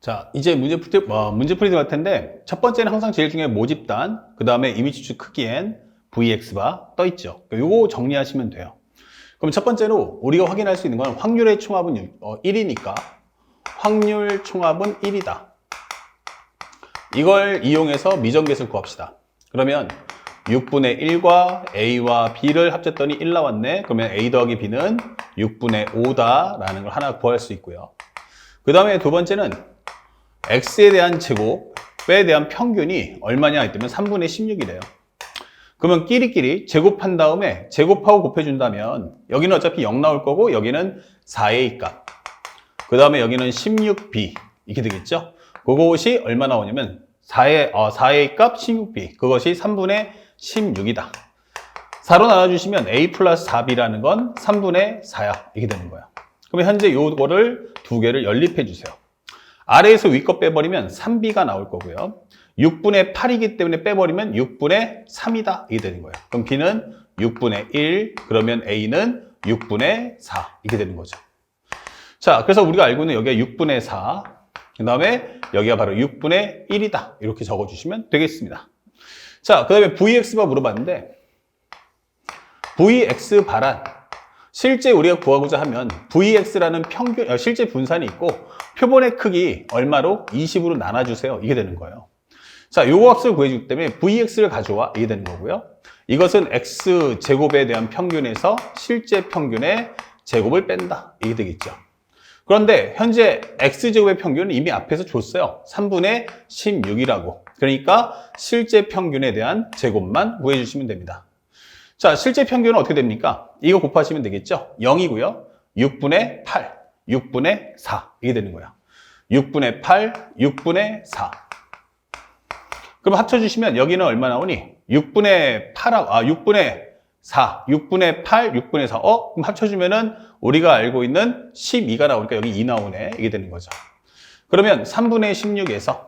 자, 이제 문제 풀이 들어갈 텐데, 첫 번째는 항상 제일 중요한 모집단, 그 다음에 이미지축 크기엔 VX바 떠 있죠. 요거 정리하시면 돼요. 그럼 첫 번째로 우리가 확인할 수 있는 건 확률의 총합은 1이니까 확률 총합은 1이다. 이걸 이용해서 미정계수를 구합시다. 그러면 6분의 1과 A와 B를 합쳤더니 1 나왔네. 그러면 A 더하기 B는 6분의 5다 라는 걸 하나 구할 수 있고요. 그 다음에 두 번째는 X에 대한 제곱에 대한 평균이 얼마냐 했더니 3분의 16이래요. 그러면 끼리끼리 제곱한 다음에 제곱하고 곱해준다면 여기는 어차피 0 나올 거고 여기는 4A 값, 그 다음에 여기는 16B 이렇게 되겠죠. 그것이 얼마 나오냐면 4A 값 16B, 그것이 3분의 16이다. 4로 나눠주시면 A 플러스 4B라는 건 3분의 4야 이렇게 되는 거야. 그러면 현재 요거를 두 개를 연립해 주세요. 아래에서 위 거 빼버리면 3B가 나올 거고요. 6분의 8이기 때문에 빼버리면 6분의 3이다 이게 되는 거예요. 그럼 B는 6분의 1, 그러면 A는 6분의 4 이렇게 되는 거죠. 자, 그래서 우리가 알고 있는 여기가 6분의 4, 그 다음에 여기가 바로 6분의 1이다 이렇게 적어주시면 되겠습니다. 자, 그 다음에 VX바 물어봤는데 VX바란 실제 우리가 구하고자 하면 VX라는 평균, 실제 분산이 있고 표본의 크기 얼마로 20으로 나눠주세요 이게 되는 거예요. 자, 요거 값을 구해주기 때문에 VX를 가져와 이게 되는 거고요. 이것은 X제곱에 대한 평균에서 실제 평균의 제곱을 뺀다 이게 되겠죠. 그런데 현재 X제곱의 평균은 이미 앞에서 줬어요. 3분의 16이라고. 그러니까 실제 평균에 대한 제곱만 구해주시면 됩니다. 자, 실제 평균은 어떻게 됩니까? 이거 곱하시면 되겠죠? 0이고요. 6분의 8, 6분의 4 이게 되는 거야. 6분의 8, 6분의 4. 그럼 합쳐주시면 여기는 얼마 나오니? 6분의 4, 6분의 8, 6분의 4. 그럼 합쳐주면은 우리가 알고 있는 12가 나오니까 여기 2 나오네. 이게 되는 거죠. 그러면 3분의 16에서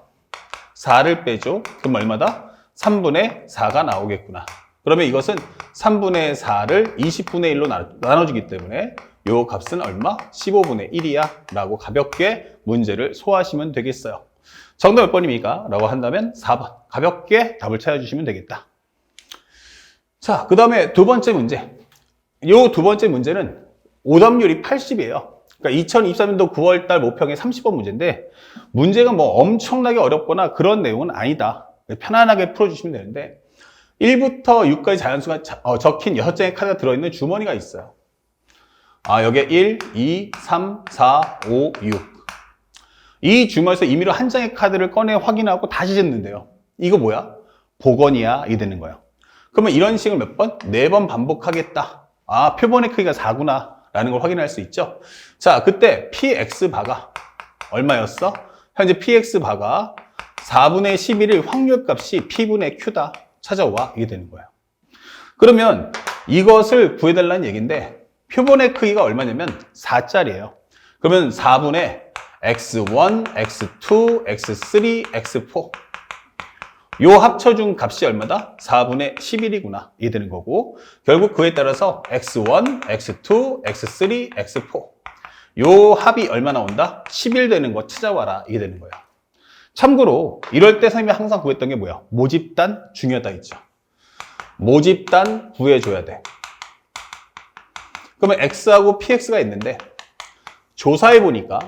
4를 빼죠. 그럼 얼마다? 3분의 4가 나오겠구나. 그러면 이것은 3분의 4를 20분의 1로 나눠주기 때문에 요 값은 얼마? 15분의 1이야 라고 가볍게 문제를 소화하시면 되겠어요. 정답 몇 번입니까? 라고 한다면 4번. 가볍게 답을 찾아주시면 되겠다. 자, 그 다음에 두 번째 문제. 요 두 번째 문제는 오답률이 80이에요. 그러니까 2023년도 9월달 모평의 30번 문제인데 문제가 뭐 엄청나게 어렵거나 그런 내용은 아니다. 편안하게 풀어주시면 되는데 1부터 6까지 자연수가 적힌 6장의 카드가 들어있는 주머니가 있어요. 여기에 1, 2, 3, 4, 5, 6. 이 주머니에서 임의로 한 장의 카드를 꺼내 확인하고 다시 쟀는데요. 이거 뭐야? 복원이야. 이게 되는 거예요. 그러면 이런 식을 몇 번? 4번 반복하겠다. 표본의 크기가 4구나. 라는 걸 확인할 수 있죠. 자, 그때 PX바가 얼마였어? 현재 PX바가 4분의 11일 확률값이 P분의 Q다. 찾아와. 이게 되는 거예요. 그러면 이것을 구해달라는 얘기인데 표본의 크기가 얼마냐면 4짜리예요. 그러면 4분의 X1, X2, X3, X4 요 합쳐준 값이 얼마다? 4분의 11이구나. 이게 되는 거고 결국 그에 따라서 X1, X2, X3, X4 요 합이 얼마 나온다? 11 되는 거 찾아와라. 이게 되는 거예요. 참고로 이럴 때 선생님이 항상 구했던 게 뭐야? 모집단 중요하다 했죠. 모집단 구해줘야 돼. 그러면 X하고 PX가 있는데 조사해 보니까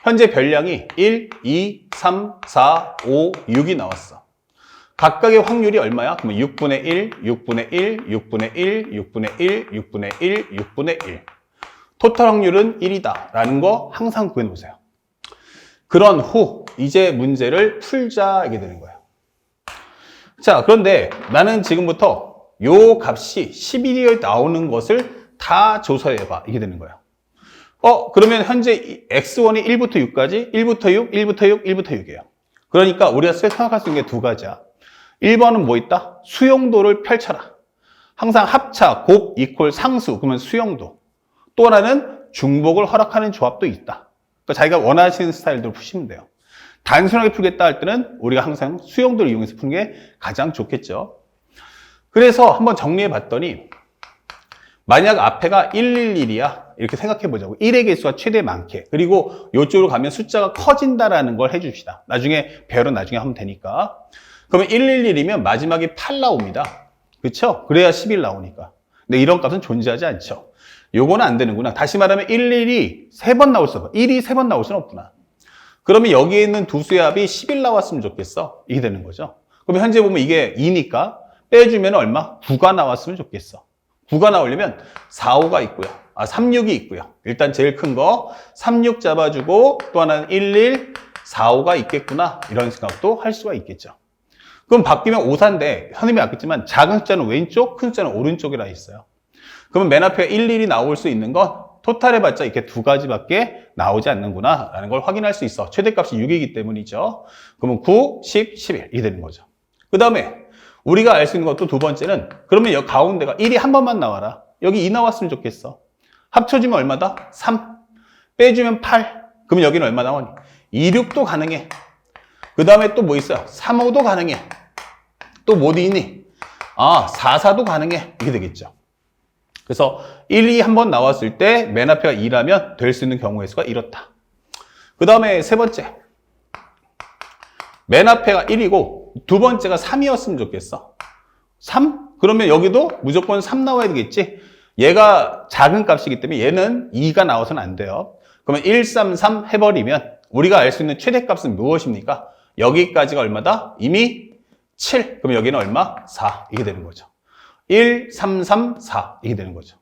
현재 별량이 1, 2, 3, 4, 5, 6이 나왔어. 각각의 확률이 얼마야? 그러면 6분의 1, 6분의 1, 6분의 1, 6분의 1, 6분의 1, 6분의 1. 토탈 확률은 1이다 라는 거 항상 구해 놓으세요. 그런 후 이제 문제를 풀자 하게 되는 거예요. 자, 그런데 나는 지금부터 요 값이 11이 나오는 것을 다 조사해봐. 이게 되는 거예요. 그러면 현재 X1이 1부터 6까지 1부터 6, 1부터 6, 1부터 6이에요. 그러니까 우리가 생각할 수 있는 게 두 가지야. 1번은 뭐 있다? 수용도를 펼쳐라. 항상 합차, 곱, 이퀄, 상수, 그러면 수용도. 또 하나는 중복을 허락하는 조합도 있다. 그러니까 자기가 원하시는 스타일대로 푸시면 돼요. 단순하게 풀겠다 할 때는 우리가 항상 수용도를 이용해서 푸는 게 가장 좋겠죠. 그래서 한번 정리해 봤더니 만약 앞에가 111이야. 이렇게 생각해 보자고. 1의 개수가 최대 많게. 그리고 이쪽으로 가면 숫자가 커진다라는 걸 해줍시다. 나중에 배열은 나중에 하면 되니까. 그러면 111이면 마지막에 8 나옵니다. 그렇죠? 그래야 11 나오니까. 근데 이런 값은 존재하지 않죠. 요거는 안 되는구나. 다시 말하면 11이 3번 나올 수 없어. 1이 3번 나올 수는 없구나. 그러면 여기에 있는 두 수의 합이 11 나왔으면 좋겠어. 이게 되는 거죠. 그러면 현재 보면 이게 2니까 빼주면 얼마? 9가 나왔으면 좋겠어. 9가 나오려면 4, 5가 있고요. 3, 6이 있고요. 일단 제일 큰 거 3, 6 잡아주고 또 하나는 1, 1, 4, 5가 있겠구나. 이런 생각도 할 수가 있겠죠. 그럼 바뀌면 5, 4인데 선생님이 아꼈지만 작은 숫자는 왼쪽, 큰 숫자는 오른쪽이라 있어요. 그러면 맨 앞에 1, 1이 나올 수 있는 건 토탈 해봤자 이렇게 두 가지밖에 나오지 않는구나 라는 걸 확인할 수 있어. 최대값이 6이기 때문이죠. 그러면 9, 10, 11 이게 되는 거죠. 그 다음에 우리가 알 수 있는 것도 두 번째는 그러면 여기 가운데가 1이 한 번만 나와라. 여기 2 나왔으면 좋겠어. 합쳐주면 얼마다? 3. 빼주면 8. 그러면 여기는 얼마 나오니? 2, 6도 가능해. 그 다음에 또 뭐 있어요? 3, 5도 가능해. 또 뭐 어디 있니? 4, 4도 가능해. 이게 되겠죠. 그래서 1, 2 한 번 나왔을 때 맨 앞에가 2라면 될 수 있는 경우의 수가 이렇다. 그 다음에 세 번째. 맨 앞에가 1이고 두 번째가 3이었으면 좋겠어. 3? 그러면 여기도 무조건 3 나와야 되겠지? 얘가 작은 값이기 때문에 얘는 2가 나와서는 안 돼요. 그러면 1, 3, 3 해버리면 우리가 알 수 있는 최대값은 무엇입니까? 여기까지가 얼마다? 이미 7. 그럼 여기는 얼마? 4. 이게 되는 거죠. 1, 3, 3, 4 이게 되는 거죠.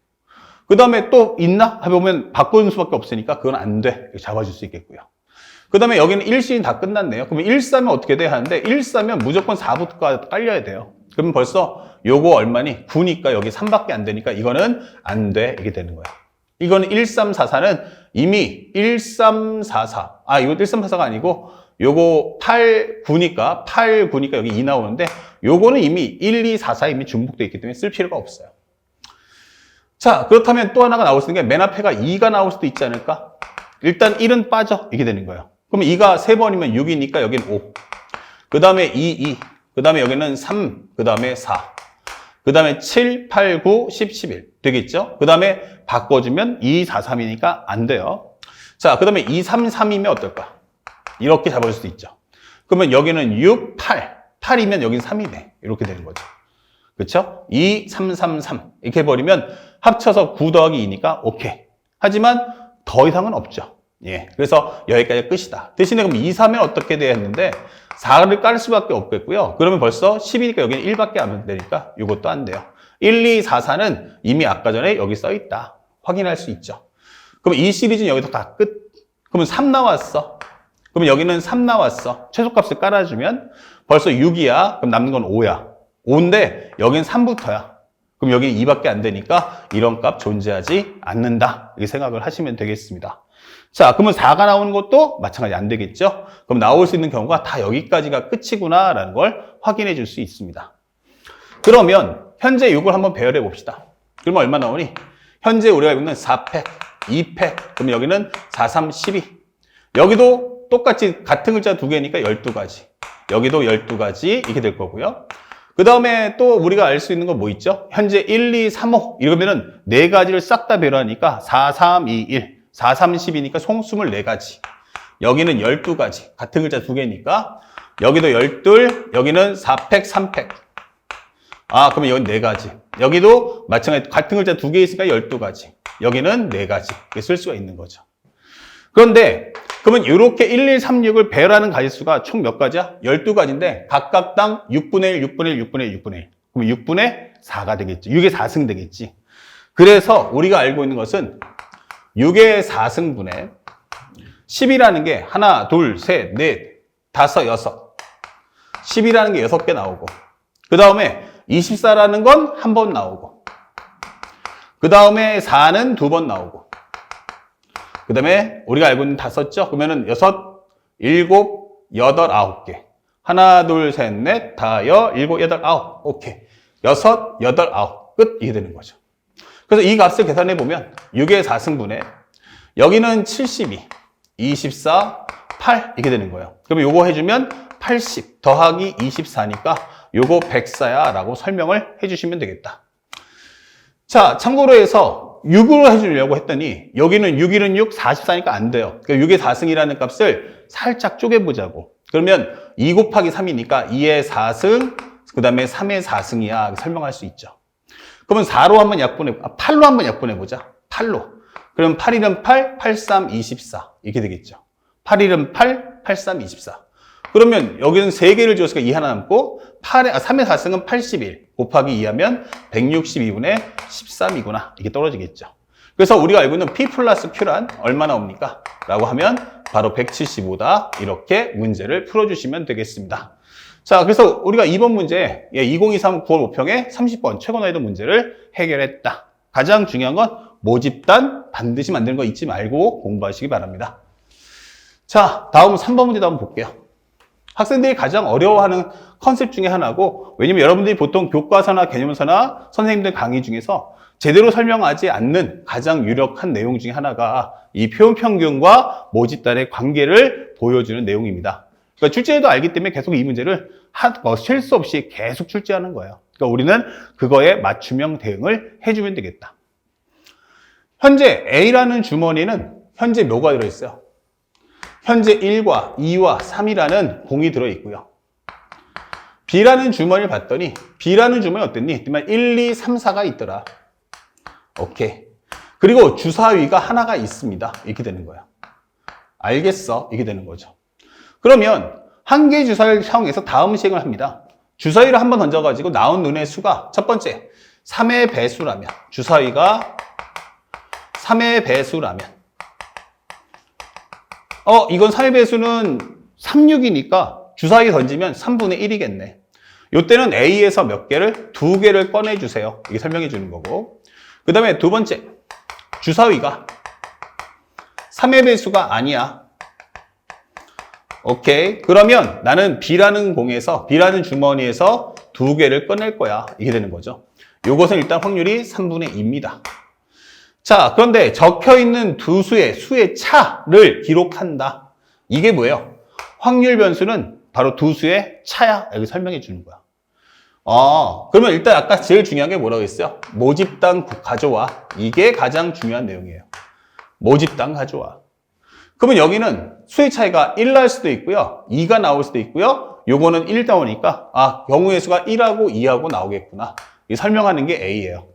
그 다음에 또 있나? 해보면 바꾸는 수밖에 없으니까 그건 안 돼. 이렇게 잡아줄 수 있겠고요. 그 다음에 여기는 1씬이 다 끝났네요. 그러면 1 싸면 어떻게 돼야 하는데 1 싸면 무조건 4부터가 깔려야 돼요. 그러면 벌써 요거 얼마니? 9니까 여기 3밖에 안 되니까 이거는 안 돼. 이게 되는 거야. 이거는 1344는 이미 1344. 이거 1344가 아니고 요거 89니까 여기 2 나오는데 요거는 이미 1244 이미 중복되어 있기 때문에 쓸 필요가 없어요. 자, 그렇다면 또 하나가 나올 수 있는 게 맨 앞에가 2가 나올 수도 있지 않을까? 일단 1은 빠져. 이게 되는 거예요. 그러면 2가 3번이면 6이니까 여기는 5. 그 다음에 2. 그 다음에 여기는 3. 그 다음에 4. 그 다음에 7, 8, 9, 10, 11. 되겠죠? 그 다음에 바꿔주면 2, 4, 3이니까 안 돼요. 자, 그 다음에 2, 3, 3이면 어떨까? 이렇게 잡을 수도 있죠. 그러면 여기는 6, 8. 8이면 여긴 3이네. 이렇게 되는 거죠. 그렇죠? 2, 3, 3, 3. 이렇게 해버리면 합쳐서 9 더하기 2니까 오케이. 하지만 더 이상은 없죠. 예. 그래서 여기까지 끝이다. 대신에 그럼 2, 3은 어떻게 돼야 했는데 4를 깔 수밖에 없겠고요. 그러면 벌써 10이니까 여기는 1밖에 안 되니까 이것도 안 돼요. 1, 2, 4, 4는 이미 아까 전에 여기 써 있다. 확인할 수 있죠. 그럼 이 시리즈는 여기서 다 끝. 그러면 3 나왔어. 그럼 여기는 3 나왔어. 최소값을 깔아주면 벌써 6이야. 그럼 남는 건 5야. 5인데 여긴 3부터야. 그럼 여기는 2밖에 안 되니까 이런 값 존재하지 않는다. 이렇게 생각을 하시면 되겠습니다. 자, 그러면 4가 나오는 것도 마찬가지 안 되겠죠? 그럼 나올 수 있는 경우가 다 여기까지가 끝이구나 라는 걸 확인해 줄 수 있습니다. 그러면 현재 이걸 한번 배열해 봅시다. 그러면 얼마 나오니? 현재 우리가 알고 있는 4팩, 2팩, 그럼 여기는 4, 3, 12. 여기도 똑같이 같은 글자 두 개니까 12가지. 여기도 12가지 이렇게 될 거고요. 그 다음에 또 우리가 알 수 있는 건 뭐 있죠? 현재 1, 2, 3, 5 이러면은 4가지를 싹 다 배열하니까 4, 3, 2, 1 4, 3, 10이니까 총 24가지. 여기는 12가지. 같은 글자 두 개니까 여기도 12, 여기는 4팩, 3팩. 그러면 여기는 4가지. 여기도 마찬가지 같은 글자 두 개 있으니까 12가지. 여기는 4가지. 이렇게 쓸 수가 있는 거죠. 그런데 그러면 이렇게 1, 1, 3, 6을 배열하는 가지수가 총 몇 가지야? 12가지인데 각각당 6분의 1, 6분의 1, 6분의 1, 6분의 1. 그럼 6분의 4가 되겠지. 6의 4승 되겠지. 그래서 우리가 알고 있는 것은 6의 4승분의 10이라는 게 하나, 둘, 셋, 넷, 다섯, 여섯. 10이라는 게 6개 나오고 그 다음에 24라는 건 한 번 나오고 그 다음에 4는 2번 나오고 그 다음에 우리가 알고 있는 다 썼죠? 그러면은 6, 7, 8, 9개. 하나, 둘, 셋, 넷, 다, 7, 8, 9. 오케이. 6, 8, 9. 끝. 이게 되는 거죠. 그래서 이 값을 계산해 보면 6의 4승분의 여기는 72, 24, 8 이렇게 되는 거예요. 그러면 요거 해주면 80 더하기 24니까 요거 104야 라고 설명을 해주시면 되겠다. 자, 참고로 해서 6으로 해주려고 했더니 여기는 6, 1은 6, 44니까 안 돼요. 그러니까 6의 4승이라는 값을 살짝 쪼개보자고. 그러면 2 곱하기 3이니까 2의 4승, 그 다음에 3의 4승이야. 설명할 수 있죠. 그러면 4로 한번 약분해, 8로 한번 약분해보자. 8로. 그럼 8, 1은 8, 8, 3, 24. 이렇게 되겠죠. 8, 1은 8, 8, 3, 24. 그러면 여기는 3개를 줬으니까 2 하나 남고 3의 4승은 81 곱하기 2하면 162분의 13이구나. 이게 떨어지겠죠. 그래서 우리가 알고 있는 P 플러스 Q란 얼마 나옵니까? 라고 하면 바로 175다. 이렇게 문제를 풀어주시면 되겠습니다. 자, 그래서 우리가 2번 문제 2023 9월 5평에 30번 최고 난이도 문제를 해결했다. 가장 중요한 건 모집단 반드시 만드는 거 잊지 말고 공부하시기 바랍니다. 자, 다음 3번 문제도 한번 볼게요. 학생들이 가장 어려워하는 컨셉 중에 하나고, 왜냐면 여러분들이 보통 교과서나 개념서나 선생님들 강의 중에서 제대로 설명하지 않는 가장 유력한 내용 중에 하나가 이 표현평균과 모집단의 관계를 보여주는 내용입니다. 그러니까 출제에도 알기 때문에 계속 이 문제를 쉴 수 없이 계속 출제하는 거예요. 그러니까 우리는 그거에 맞춤형 대응을 해주면 되겠다. 현재 A라는 주머니는 현재 뭐가 들어있어요? 현재 1과 2와 3이라는 공이 들어있고요. B라는 주머니를 봤더니 B라는 주머니 어땠니? 1, 2, 3, 4가 있더라. 오케이. 그리고 주사위가 하나가 있습니다. 이렇게 되는 거예요. 알겠어. 이렇게 되는 거죠. 그러면 한 개의 주사위를 사용해서 다음 시행을 합니다. 주사위를 한번 던져가지고 나온 눈의 수가 첫 번째 3의 배수라면, 주사위가 3의 배수라면 이건 3의 배수는 36이니까 주사위 던지면 3분의 1이겠네. 이때는 A에서 몇 개를? 2개를 꺼내주세요. 이게 설명해 주는 거고. 그 다음에 두 번째, 주사위가 3의 배수가 아니야. 오케이. 그러면 나는 B라는 공에서, B라는 주머니에서 2개를 꺼낼 거야. 이게 되는 거죠. 이것은 일단 확률이 3분의 2입니다. 자, 그런데 적혀있는 두 수의 차를 기록한다. 이게 뭐예요? 확률 변수는 바로 두 수의 차야. 여기 설명해 주는 거야. 그러면 일단 아까 제일 중요한 게 뭐라고 했어요? 모집단 가져와. 이게 가장 중요한 내용이에요. 모집단 가져와. 그러면 여기는 수의 차이가 1 날 수도 있고요. 2가 나올 수도 있고요. 요거는 1 나오니까 경우의 수가 1하고 2하고 나오겠구나. 이 설명하는 게 A예요.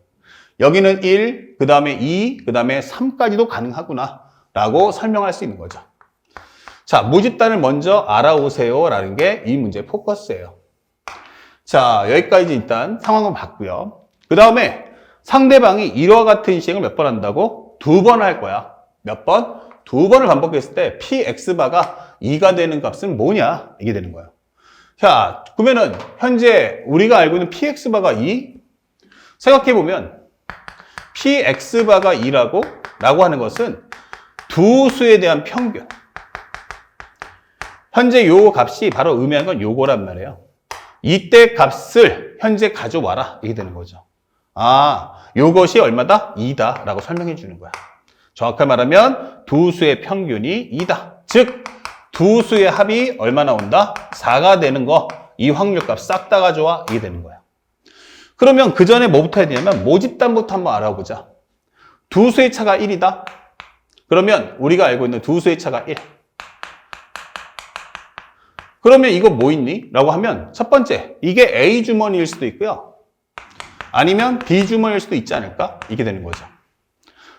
여기는 1, 그 다음에 2, 그 다음에 3까지도 가능하구나 라고 설명할 수 있는 거죠. 자, 모집단을 먼저 알아오세요 라는 게 이 문제의 포커스예요. 자, 여기까지 일단 상황을 봤고요. 그 다음에 상대방이 이와 같은 시행을 몇 번 한다고? 2번 할 거야. 몇 번? 2번을 반복했을 때 px바가 2가 되는 값은 뭐냐? 이게 되는 거예요. 자, 그러면은 현재 우리가 알고 있는 px바가 2? 생각해보면 px바가 2라고 하는 것은 두 수에 대한 평균. 현재 요 값이 바로 의미하는 건 요거란 말이에요. 이때 값을 현재 가져와라. 이게 되는 거죠. 요것이 얼마다? 2다 라고 설명해 주는 거야. 정확하게 말하면 두 수의 평균이 2다. 즉, 두 수의 합이 얼마 나온다? 4가 되는 거. 이 확률값 싹 다 가져와. 이게 되는 거야. 그러면 그 전에 뭐부터 해야 되냐면 모집단부터 한번 알아보자. 두 수의 차가 1이다. 그러면 우리가 알고 있는 두 수의 차가 1. 그러면 이거 뭐 있니? 라고 하면 첫 번째, 이게 A 주머니일 수도 있고요. 아니면 B 주머니일 수도 있지 않을까? 이게 되는 거죠.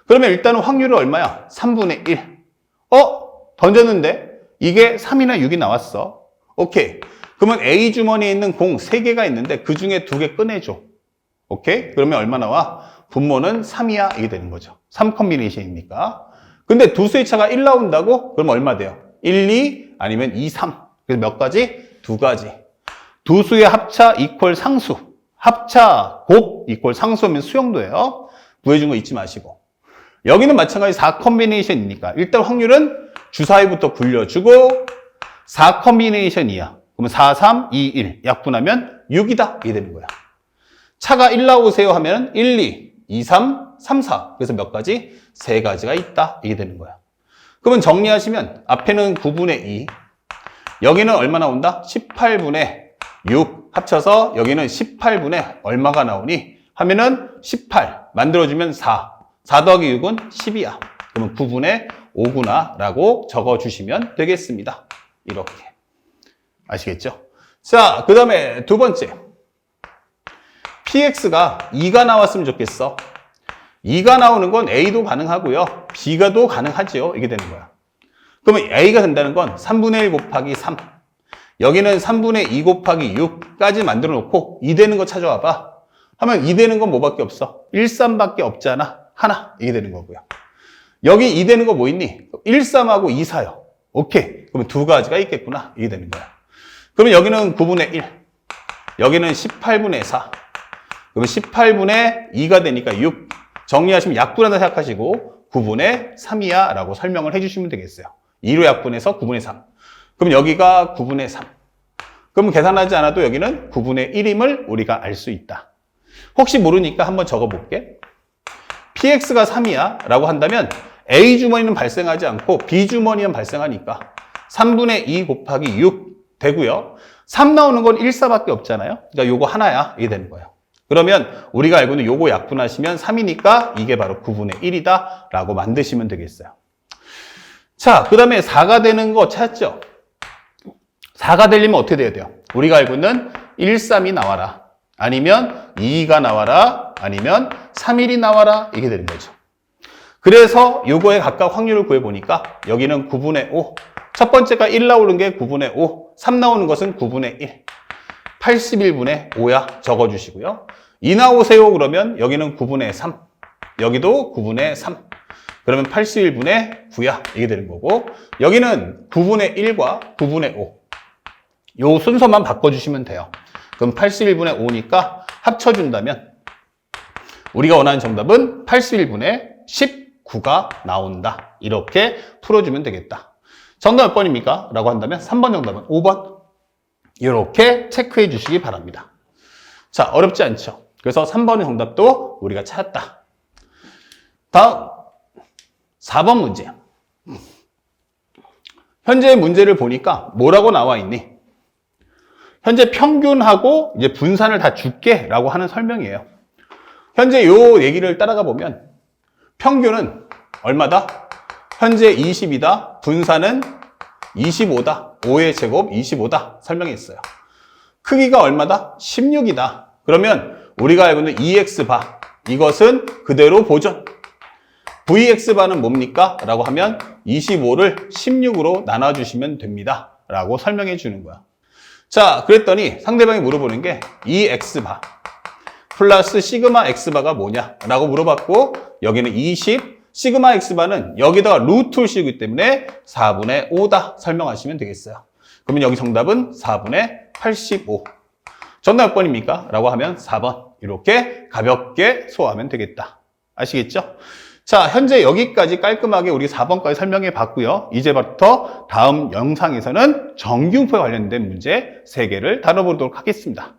그러면 일단은 확률은 얼마야? 3분의 1. 던졌는데 이게 3이나 6이 나왔어. 오케이. 그러면 A 주머니에 있는 공 3개가 있는데 그 중에 2개 꺼내줘. 오케이? 그러면 얼마 나와? 분모는 3이야. 이게 되는 거죠. 3 컴비네이션이니까. 근데 두 수의 차가 1 나온다고? 그럼 얼마 돼요? 1, 2 아니면 2, 3. 그래서 몇 가지? 2가지. 두 수의 합차 이퀄 상수. 합차 곱 이퀄 상수면 수용도예요. 구해준 거 잊지 마시고. 여기는 마찬가지 4 컴비네이션이니까 일단 확률은 주사위부터 굴려주고 4 컴비네이션이야. 그러면 4, 3, 2, 1 약분하면 6이다. 이게 되는 거야. 차가 1 나오세요 하면 1, 2, 2, 3, 3, 4. 그래서 몇 가지? 3가지가 있다. 이게 되는 거야. 그러면 정리하시면 앞에는 9분의 2. 여기는 얼마 나온다? 18분의 6 합쳐서 여기는 18분의 얼마가 나오니? 하면은 18 만들어주면 4. 4 더하기 6은 10이야. 그러면 9분의 5구나 라고 적어주시면 되겠습니다. 이렇게. 아시겠죠? 자, 그 다음에 두 번째. px가 2가 나왔으면 좋겠어. 2가 나오는 건 a도 가능하고요. b가도 가능하죠. 이게 되는 거야. 그러면 a가 된다는 건 3분의 1 곱하기 3. 여기는 3분의 2 곱하기 6까지 만들어 놓고 2 되는 거 찾아와 봐. 하면 2 되는 건 뭐밖에 없어? 1, 3밖에 없잖아. 하나. 이게 되는 거고요. 여기 2 되는 거 뭐 있니? 1, 3하고 2, 4요. 오케이. 그러면 두 가지가 있겠구나. 이게 되는 거야. 그러면 여기는 9분의 1. 여기는 18분의 4. 그러면 18분의 2가 되니까 6. 정리하시면 약분한다 생각하시고 9분의 3이야 라고 설명을 해주시면 되겠어요. 2로 약분해서 9분의 3. 그럼 여기가 9분의 3. 그럼 계산하지 않아도 여기는 9분의 1임을 우리가 알 수 있다. 혹시 모르니까 한번 적어볼게. px가 3이야 라고 한다면 a 주머니는 발생하지 않고 b 주머니는 발생하니까 3분의 2 곱하기 6 되고요. 3 나오는 건 1, 4밖에 없잖아요. 그러니까 요거 하나야. 이게 되는 거예요. 그러면 우리가 알고 있는 요거 약분하시면 3이니까 이게 바로 9분의 1이다 라고 만드시면 되겠어요. 자, 그 다음에 4가 되는 거 찾죠? 4가 되려면 어떻게 돼야 돼요? 우리가 알고 있는 1, 3이 나와라. 아니면 2가 나와라. 아니면 3, 1이 나와라. 이게 되는 거죠. 그래서 요거에 각각 확률을 구해보니까 여기는 9분의 5. 첫 번째가 1 나오는 게 9분의 5. 3 나오는 것은 9분의 1. 81분의 5야 적어주시고요. 2 나오세요 그러면 여기는 9분의 3. 여기도 9분의 3. 그러면 81분의 9야. 이게 되는 거고 여기는 9분의 1과 9분의 5. 요 순서만 바꿔주시면 돼요. 그럼 81분의 5니까 합쳐준다면 우리가 원하는 정답은 81분의 19가 나온다. 이렇게 풀어주면 되겠다. 정답 몇 번입니까? 라고 한다면 3번 정답은 5번. 이렇게 체크해 주시기 바랍니다. 자, 어렵지 않죠? 그래서 3번의 정답도 우리가 찾았다. 다음 4번 문제. 현재 문제를 보니까 뭐라고 나와 있니? 현재 평균하고 이제 분산을 다 줄게 라고 하는 설명이에요. 현재 요 얘기를 따라가 보면 평균은 얼마다? 현재 20이다. 분산은 25다. 5의 제곱 25다. 설명했어요. 크기가 얼마다? 16이다. 그러면 우리가 알고 있는 EX바 이것은 그대로 보존. VX바는 뭡니까? 라고 하면 25를 16으로 나눠주시면 됩니다. 라고 설명해 주는 거야. 자, 그랬더니 상대방이 물어보는 게 EX바 플러스 시그마 X바가 뭐냐? 라고 물어봤고 여기는 20 시그마 X바는 여기다가 루트를 씌우기 때문에 4분의 5다 설명하시면 되겠어요. 그러면 여기 정답은 4분의 85. 정답 몇 번입니까? 라고 하면 4번. 이렇게 가볍게 소화하면 되겠다. 아시겠죠? 자, 현재 여기까지 깔끔하게 우리 4번까지 설명해 봤고요. 이제부터 다음 영상에서는 정규분포에 관련된 문제 3개를 다뤄보도록 하겠습니다.